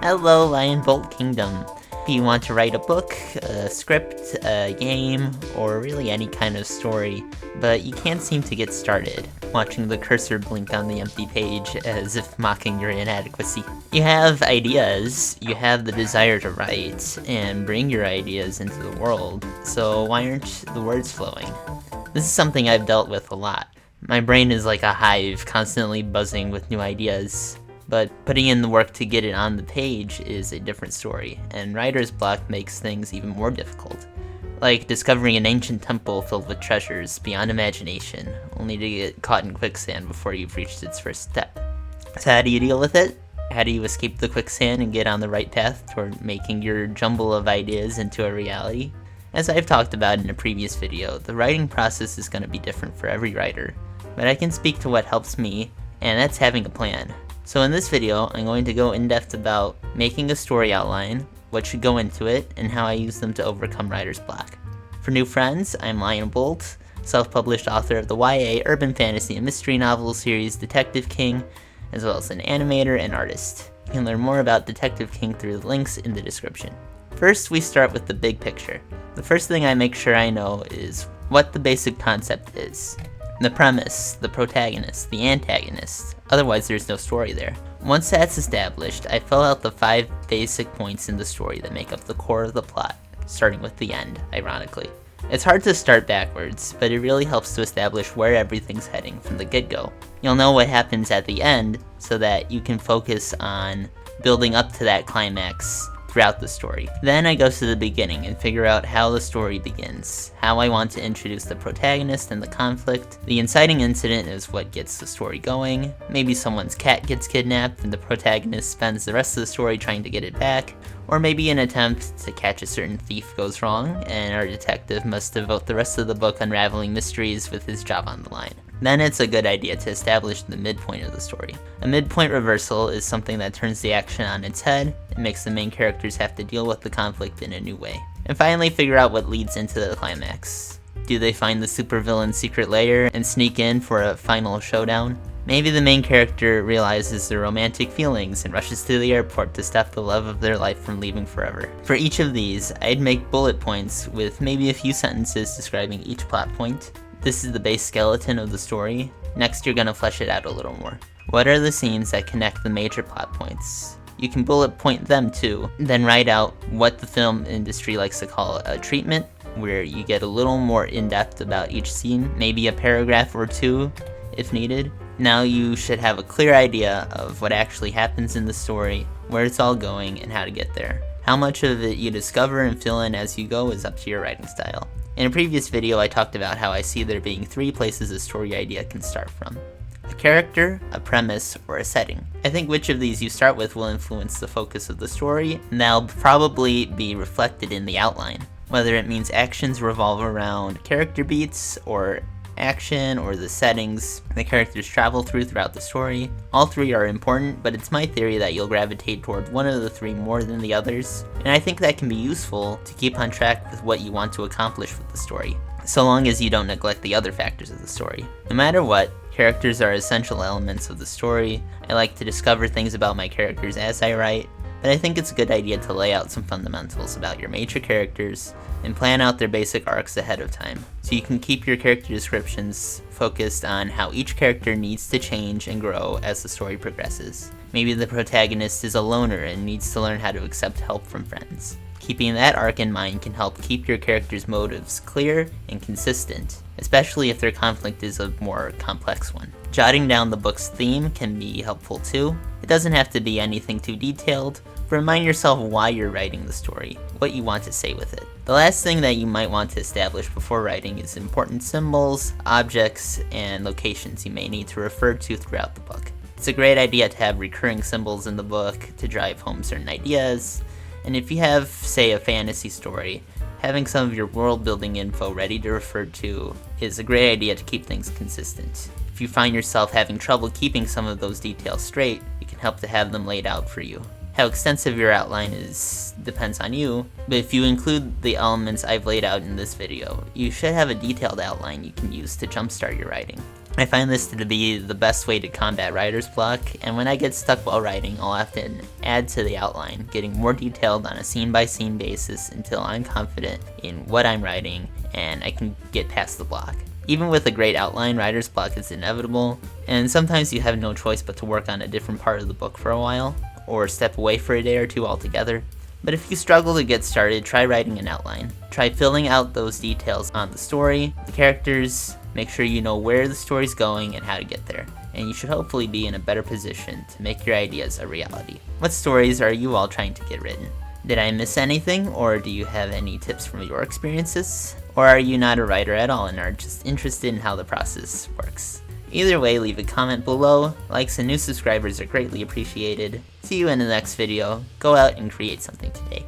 Hello, LionBolt Kingdom. If you want to write a book, a script, a game, or really any kind of story, but you can't seem to get started, watching the cursor blink on the empty page as if mocking your inadequacy. You have ideas, you have the desire to write, and bring your ideas into the world, so why aren't the words flowing? This is something I've dealt with a lot. My brain is like a hive, constantly buzzing with new ideas. But putting in the work to get it on the page is a different story, and writer's block makes things even more difficult. Like discovering an ancient temple filled with treasures beyond imagination, only to get caught in quicksand before you've reached its first step. So how do you deal with it? How do you escape the quicksand and get on the right path toward making your jumble of ideas into a reality? As I've talked about in a previous video, the writing process is going to be different for every writer, but I can speak to what helps me, and that's having a plan. So in this video, I'm going to go in depth about making a story outline, what should go into it, and how I use them to overcome writer's block. For new friends, I'm LionBolt, self-published author of the YA, urban fantasy, and mystery novel series Detective King, as well as an animator and artist. You can learn more about Detective King through the links in the description. First, we start with the big picture. The first thing I make sure I know is what the basic concept is. The premise, the protagonist, the antagonist, otherwise there's no story there. Once that's established, I fill out the 5 basic points in the story that make up the core of the plot, starting with the end, ironically. It's hard to start backwards, but it really helps to establish where everything's heading from the get-go. You'll know what happens at the end, so that you can focus on building up to that climax throughout the story. Then I go to the beginning and figure out how the story begins, how I want to introduce the protagonist and the conflict. The inciting incident is what gets the story going. Maybe someone's cat gets kidnapped and the protagonist spends the rest of the story trying to get it back, or maybe an attempt to catch a certain thief goes wrong and our detective must devote the rest of the book unraveling mysteries with his job on the line. Then it's a good idea to establish the midpoint of the story. A midpoint reversal is something that turns the action on its head and makes the main characters have to deal with the conflict in a new way. And finally, figure out what leads into the climax. Do they find the supervillain's secret lair and sneak in for a final showdown? Maybe the main character realizes their romantic feelings and rushes to the airport to stop the love of their life from leaving forever. For each of these, I'd make bullet points with maybe a few sentences describing each plot point. This is the base skeleton of the story. Next, you're gonna flesh it out a little more. What are the scenes that connect the major plot points? You can bullet point them too, then write out what the film industry likes to call a treatment, where you get a little more in-depth about each scene, maybe a paragraph or 2 if needed. Now you should have a clear idea of what actually happens in the story, where it's all going, and how to get there. How much of it you discover and fill in as you go is up to your writing style. In a previous video, I talked about how I see there being 3 places a story idea can start from: a character, a premise, or a setting. I think which of these you start with will influence the focus of the story, and that'll probably be reflected in the outline. Whether it means actions revolve around character beats, or action, or the settings the characters travel throughout the story. All 3 are important, but it's my theory that you'll gravitate toward one of the 3 more than the others, and I think that can be useful to keep on track with what you want to accomplish with the story, so long as you don't neglect the other factors of the story. No matter what, characters are essential elements of the story. I like to discover things about my characters as I write, but I think it's a good idea to lay out some fundamentals about your major characters and plan out their basic arcs ahead of time, so you can keep your character descriptions focused on how each character needs to change and grow as the story progresses. Maybe the protagonist is a loner and needs to learn how to accept help from friends. Keeping that arc in mind can help keep your character's motives clear and consistent, especially if their conflict is a more complex one. Jotting down the book's theme can be helpful too. It doesn't have to be anything too detailed, but remind yourself why you're writing the story, what you want to say with it. The last thing that you might want to establish before writing is important symbols, objects, and locations you may need to refer to throughout the book. It's a great idea to have recurring symbols in the book to drive home certain ideas, and if you have, say, a fantasy story, having some of your world building info ready to refer to is a great idea to keep things consistent. If you find yourself having trouble keeping some of those details straight, it can help to have them laid out for you. How extensive your outline is depends on you, but if you include the elements I've laid out in this video, you should have a detailed outline you can use to jumpstart your writing. I find this to be the best way to combat writer's block, and when I get stuck while writing, I'll often add to the outline, getting more detailed on a scene-by-scene basis until I'm confident in what I'm writing and I can get past the block. Even with a great outline, writer's block is inevitable, and sometimes you have no choice but to work on a different part of the book for a while, or step away for a day or two altogether. But if you struggle to get started, try writing an outline. Try filling out those details on the story, the characters, make sure you know where the story's going and how to get there. And you should hopefully be in a better position to make your ideas a reality. What stories are you all trying to get written? Did I miss anything, or do you have any tips from your experiences? Or are you not a writer at all and are just interested in how the process works? Either way, leave a comment below. Likes and new subscribers are greatly appreciated. See you in the next video. Go out and create something today.